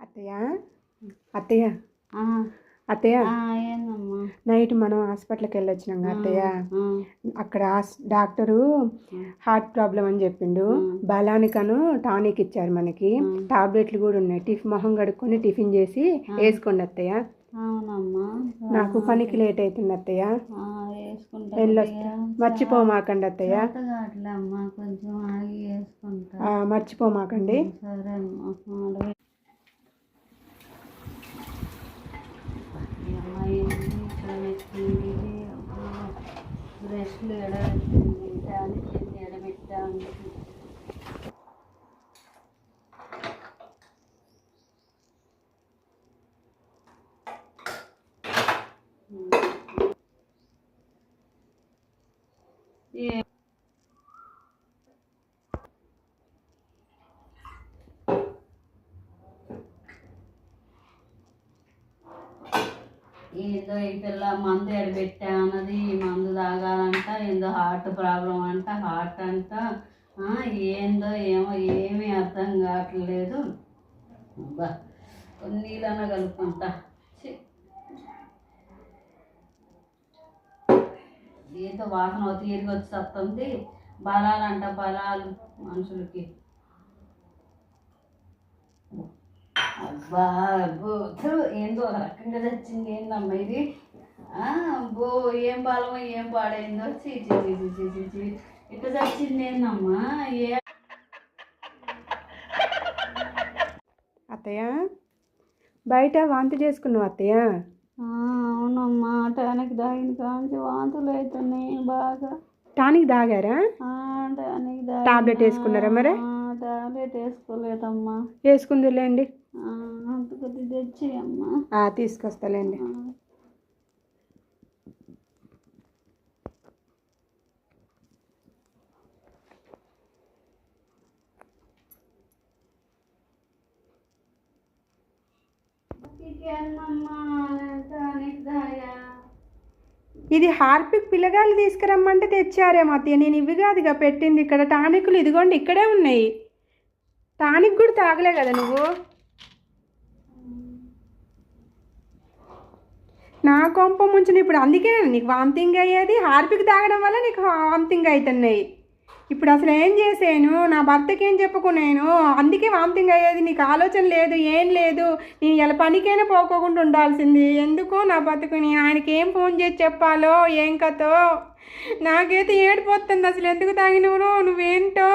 అత్తయ్య అత్తయ్య ఆ, అత్తయ్య ఆ, ఏందమ్మా? నైట్ మనం హాస్పిటల్కి వెళ్ళొచ్చినాం ఆ, అత్తయ్య. ఆ, అక్కడ డాక్టరు హార్ట్ ప్రాబ్లం అని చెప్పిండు. బలానికను టానిక్ ఇచ్చారు మనకి. టాబ్లెట్లు కూడా ఉన్నాయి. మొహం కడుక్కొని టిఫిన్ చేసి వేసుకోండి అత్తయ్య. అవునమ్మా. నాకు పనికి లేట్ అవుతుంది అత్తయ్య. వేసుకుంటా. వెళ్ళొస్తా. మర్చిపోమాకండి అత్తయ్య. అట్లా అమ్మా, కొంచెం ఆగి వేసుకుంటా. మర్చిపోమాకండి. సరే అమ్మా. బ్రష్లు ఎడబెట్టింది, టానిక్ ఎడబెట్టాను. ఏదో ఈ పిల్ల మందు ఎడబెట్టా అన్నది, మందు తాగాలంట, ఏందో హార్ట్ ప్రాబ్లం అంట, హార్ట్ అంట, ఏందో ఏమో ఏమీ అర్థం కావట్లేదు. నీళ్ళన్నా కలుపుకుంటా. ఏదో వాసన తీరిగి వచ్చి వస్తుంది. బలాలంట, బలాలు మనుషులకి. అబ్బా ఏందో ఒక రకంగా తెచ్చింది. ఏందమ్మా ఇది? అబ్బో, ఏం బలమో ఏం పాడైందో. చీ ఇట్లా తెచ్చింది ఏందమ్మా? అత్తయ్య బయట వాంతి చేసుకున్నావు అత్తయ్య? అవునమ్మా, టానిక్ తాగిన కాంచి వాంతులు అవుతున్నాయి బాగా. టానిక్ తాగారా? టానిక్ టాబ్లెట్ వేసుకున్నారా మరి? టాబ్లెట్ వేసుకోలేదమ్మా. వేసుకుందిలేండి. అంత కొద్ది తెచ్చి అమ్మా. తీసుకొస్తాలేండి. ఇది హార్పిక్ పిల్లగాళ్ళు తీసుకురమ్మంటే తెచ్చారేమో అత్తయ్య. నేను ఇవి కాదుగా పెట్టింది. ఇక్కడ టానిక్లు ఇదిగోండి ఇక్కడే ఉన్నాయి. టానిక్ కూడా తాగలే కదా నువ్వు? నా కొంప ముంచిన ఇప్పుడు. అందుకే నీకు వామిటింగ్ అయ్యేది. హార్పిక్ తాగడం వల్ల నీకు వామిటింగ్ అవుతున్నాయి. ఇప్పుడు అసలు ఏం చేసాను? నా భర్తకి ఏం చెప్పుకున్నాను? అందుకే వామిటింగ్ అయ్యేది. నీకు ఆలోచన లేదు, ఏం లేదు. నేను ఇలా పనికైనా పోకోకుండా ఉండాల్సింది. ఎందుకో నా బతుకుని ఆయనకి ఏం ఫోన్ చేసి చెప్పాలో ఏం కథో నాకైతే ఏడిపోతుంది. అసలు ఎందుకు తాగినవు నువ్వేంటో.